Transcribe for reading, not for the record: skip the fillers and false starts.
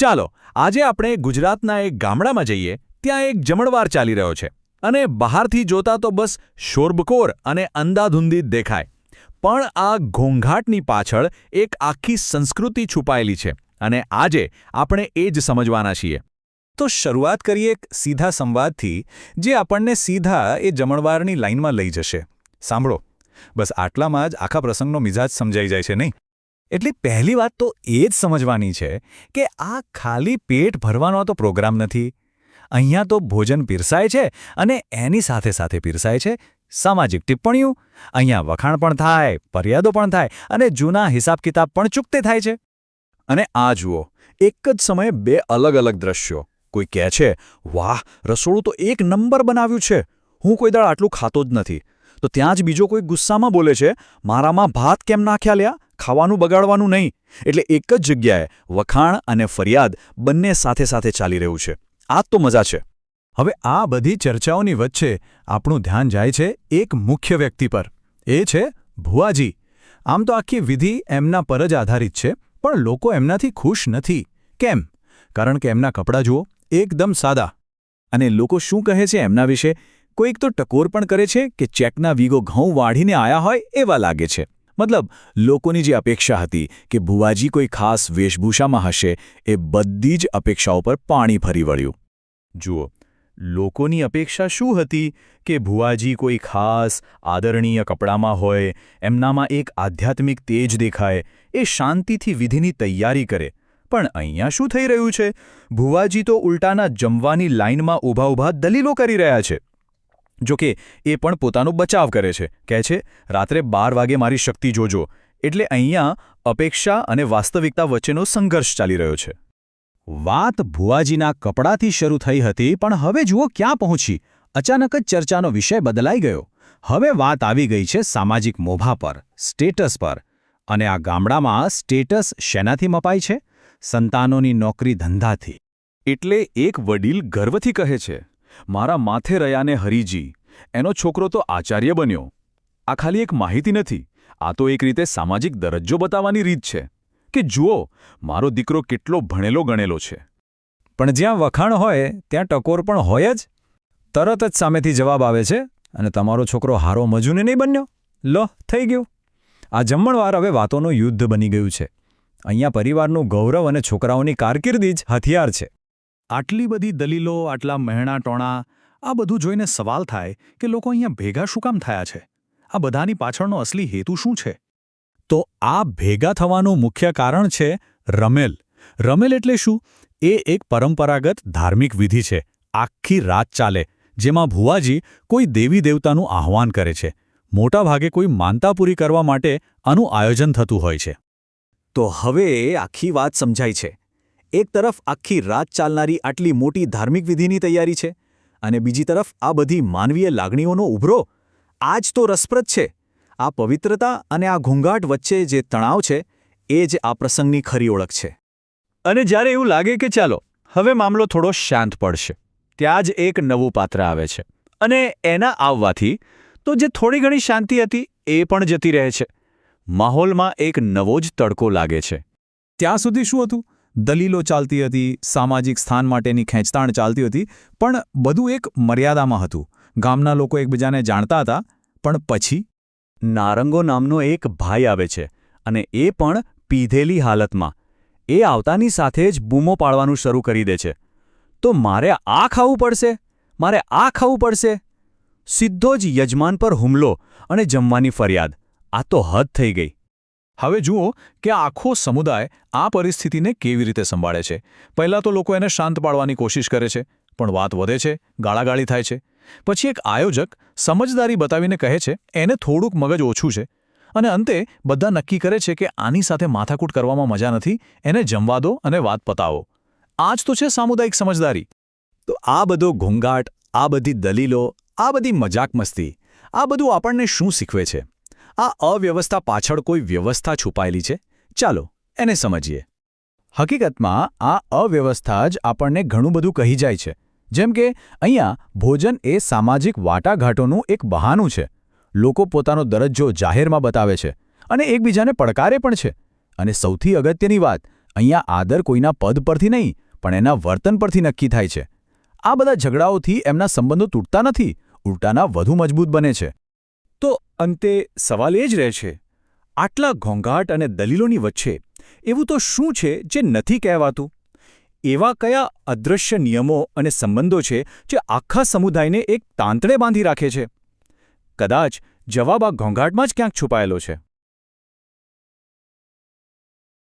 ચાલો આજે આપણે ગુજરાતના એક ગામડામાં જઈએ. ત્યાં એક જમણવાર ચાલી રહ્યો છે અને બહારથી જોતા તો બસ શોરબકોર અને અંધાધૂંધી જ દેખાય, પણ આ ઘોંઘાટની પાછળ એક આખી સંસ્કૃતિ છુપાયેલી છે અને આજે આપણે એ જ સમજવાના છીએ. તો શરૂઆત કરીએ એક સીધા સંવાદથી, જે આપણને સીધા એ જમણવારની લાઇનમાં લઈ જશે. સાંભળો, બસ આટલામાં જ આખા પ્રસંગનો મિજાજ સમજાઈ જાય છે નહીં? એટલે પહેલી વાત તો એ જ સમજવાની છે કે આ ખાલી પેટ ભરવાનો તો પ્રોગ્રામ નથી. અહીંયા તો ભોજન પીરસાય છે અને એની સાથે સાથે પીરસાય છે સામાજિક ટિપ્પણીઓ. અહીંયા વખાણ પણ થાય, ફરિયાદો પણ થાય અને જૂના હિસાબ કિતાબ પણ ચૂકતે થાય છે. અને આ જુઓ, એક જ સમયે બે અલગ અલગ દ્રશ્યો. કોઈ કહે છે, વાહ, રસોડું તો એક નંબર બનાવ્યું છે, હું કોઈ દાળ આટલું ખાતો જ નથી. તો ત્યાં જ બીજો કોઈ ગુસ્સામાં બોલે છે, મારામાં ભાત કેમ નાખ્યા લ્યા, ખાવાનું બગાડવાનું નહીં. એટલે એક જ જગ્યાએ વખાણ અને ફરિયાદ બંને સાથે સાથે ચાલી રહ્યું છે. આ તો મજા છે. હવે આ બધી ચર્ચાઓની વચ્ચે આપણું ધ્યાન જાય છે એક મુખ્ય વ્યક્તિ પર. એ છે ભુવાજી. આમ તો આખી વિધિ એમના પર જ આધારિત છે, પણ લોકો એમનાથી ખુશ નથી. કેમ? કારણ કે એમના કપડાં જુઓ, એકદમ સાદા. અને લોકો શું કહે છે એમના વિશે? કોઈક તો ટકોર પણ કરે છે કે ચેકના વીગો ઘઉં વાઢીને આયા હોય એવા લાગે છે. મતલબ લોકોની જે અપેક્ષા હતી કે ભુવાજી કોઈ ખાસ વેશભૂષામાં હશે, એ બધી જ અપેક્ષાઓ પર પાણી ફરી વળ્યું. જુઓ, લોકોની અપેક્ષા શું હતી કે ભુવાજી કોઈ ખાસ આદરણીય કપડામાં હોય, એમનામાં એક આધ્યાત્મિક તેજ દેખાય, એ શાંતિથી વિધિની તૈયારી કરે. પણ અહીંયા શું થઈ રહ્યું છે? ભુવાજી તો ઉલટાના જમવાની લાઇનમાં ઊભા દલીલો કરી રહ્યા છે. જોકે એ પણ પોતાનો બચાવ કરે છે. કહે છે, રાત્રે 12 વાગે મારી શક્તિ જોજો. એટલે અહીંયા અપેક્ષા અને વાસ્તવિકતા વચ્ચેનો સંઘર્ષ ચાલી રહ્યો છે. વાત ભુવાજીના કપડાથી શરૂ થઈ હતી, પણ હવે જુઓ ક્યાં પહોંચી. અચાનક જ ચર્ચાનો વિષય બદલાઈ ગયો. હવે વાત આવી ગઈ છે સામાજિક મોભા પર, સ્ટેટસ પર. અને આ ગામડામાં સ્ટેટસ શેનાથી મપાય છે? સંતાનોની નોકરી ધંધાથી. એટલે એક વડીલ ગર્વથી કહે છે, મારા માથે રહ્યાને હરીજી, એનો છોકરો તો આચાર્ય બન્યો. આ ખાલી એક માહિતી નથી, આ તો એક રીતે સામાજિક દરજ્જો બતાવવાની રીત છે કે જુઓ, મારો દીકરો કેટલો ભણેલો ગણેલો છે. પણ જ્યાં વખાણ હોય ત્યાં ટકોર પણ હોય જ. તરત જ સામેથી જવાબ આવે છે, અને તમારો છોકરો હારો મજૂને નહીં બન્યો. લો, થઈ ગયું. આ જમણવાર હવે વાતોનું યુદ્ધ બની ગયું છે. અહીંયા પરિવારનું ગૌરવ અને છોકરાઓની કારકિર્દી જ હથિયાર છે. આટલી બધી દલીલો, આટલા મહેણા ટોણા, આ બધું જોઈને સવાલ થાય કે લોકો અહીંયા ભેગા શું કામ થયા છે? આ બધાની પાછળનો અસલી હેતુ શું છે? તો આ ભેગા થવાનું મુખ્ય કારણ છે રમેલ. રમેલ એટલે શું? એ એક પરંપરાગત ધાર્મિક વિધિ છે, આખી રાત ચાલે, જેમાં ભુવાજી કોઈ દેવી દેવતાનું આહ્વાન કરે છે. મોટાભાગે કોઈ માનતા પૂરી કરવા માટે આનું આયોજન થતું હોય છે. તો હવે આખી વાત સમજાય છે. એક તરફ આખી રાત ચાલનારી આટલી મોટી ધાર્મિક વિધિની તૈયારી છે, અને બીજી તરફ આ બધી માનવીય લાગણીઓનો ઉભરો. આ જ તો રસપ્રદ છે. આ પવિત્રતા અને આ ઘોંઘાટ વચ્ચે જે તણાવ છે, એ જ આ પ્રસંગની ખરી ઓળખ છે. અને જ્યારે એવું લાગે કે ચાલો, હવે મામલો થોડો શાંત પડશે, ત્યાં જ એક નવું પાત્ર આવે છે. અને એના આવવાથી તો જે થોડી ઘણી શાંતિ હતી એ પણ જતી રહે છે. માહોલમાં એક નવો જ તડકો લાગે છે. ત્યાં સુધી શું હતું? દલીલો ચાલતી હતી, સામાજિક સ્થાન માટેની ખેંચતાણ ચાલતી હતી, પણ બધું એક મર્યાદામાં હતું. ગામના લોકો એકબીજાને જાણતા હતા. પણ પછી નારંગો નામનો એક ભાઈ આવે છે, અને એ પણ પીધેલી હાલતમાં. એ આવતાની સાથે જ બૂમો પાડવાનું શરૂ કરી દે છે, તો મારે આ ખાવું પડશે, મારે આ ખાવું પડશે. સીધો જ યજમાન પર હુમલો અને જમવાની ફરિયાદ. આ તો હદ થઈ ગઈ. હવે જુઓ કે આખો સમુદાય આ પરિસ્થિતિને કેવી રીતે સંભાળે છે. પહેલાં તો લોકો એને શાંત પાડવાની કોશિશ કરે છે, પણ વાત વધે છે, ગાળાગાળી થાય છે. પછી એક આયોજક સમજદારી બતાવીને કહે છે એને થોડુંક મગજ ઓછું છે, અને અંતે બધા નક્કી કરે છે કે આની સાથે માથાકૂટ કરવામાં મજા નથી, એને જમવા દો અને વાત પતાવો. આ જ તો છે સામુદાયિક સમજદારી. તો આ બધો ઘોંઘાટ, આ બધી દલીલો, આ બધી મજાક મસ્તી, આ બધું આપણને શું શીખવે છે? આ અવ્યવસ્થા પાછળ કોઈ વ્યવસ્થા છુપાયેલી છે. ચાલો એને સમજીએ. હકીકતમાં આ અવ્યવસ્થા જ આપણને ઘણું બધું કહી જાય છે. જેમ કે અહીંયા ભોજન એ સામાજિક વાટાઘાટોનું એક બહાનું છે. લોકો પોતાનો દરજ્જો જાહેરમાં બતાવે છે અને એકબીજાને પડકારે પણ છે. અને સૌથી અગત્યની વાત, અહીંયા આદર કોઈના પદ પરથી નહીં પણ એના વર્તન પરથી નક્કી થાય છે. આ બધા ઝઘડાઓથી એમના સંબંધો તૂટતા નથી, ઉલટાના વધુ મજબૂત બને છે. તો અંતે સવાલ એ જ રહે છે, આટલા ઘોંઘાટ અને દલીલોની વચ્ચે એવું તો શું છે જે નથી કહેવાતું? એવા કયા અદૃશ્ય નિયમો અને સંબંધો છે જે આખા સમુદાયને એક તાંતણે બાંધી રાખે છે? કદાચ જવાબ આ ઘોંઘાટમાં જ ક્યાંક છુપાયેલો છે.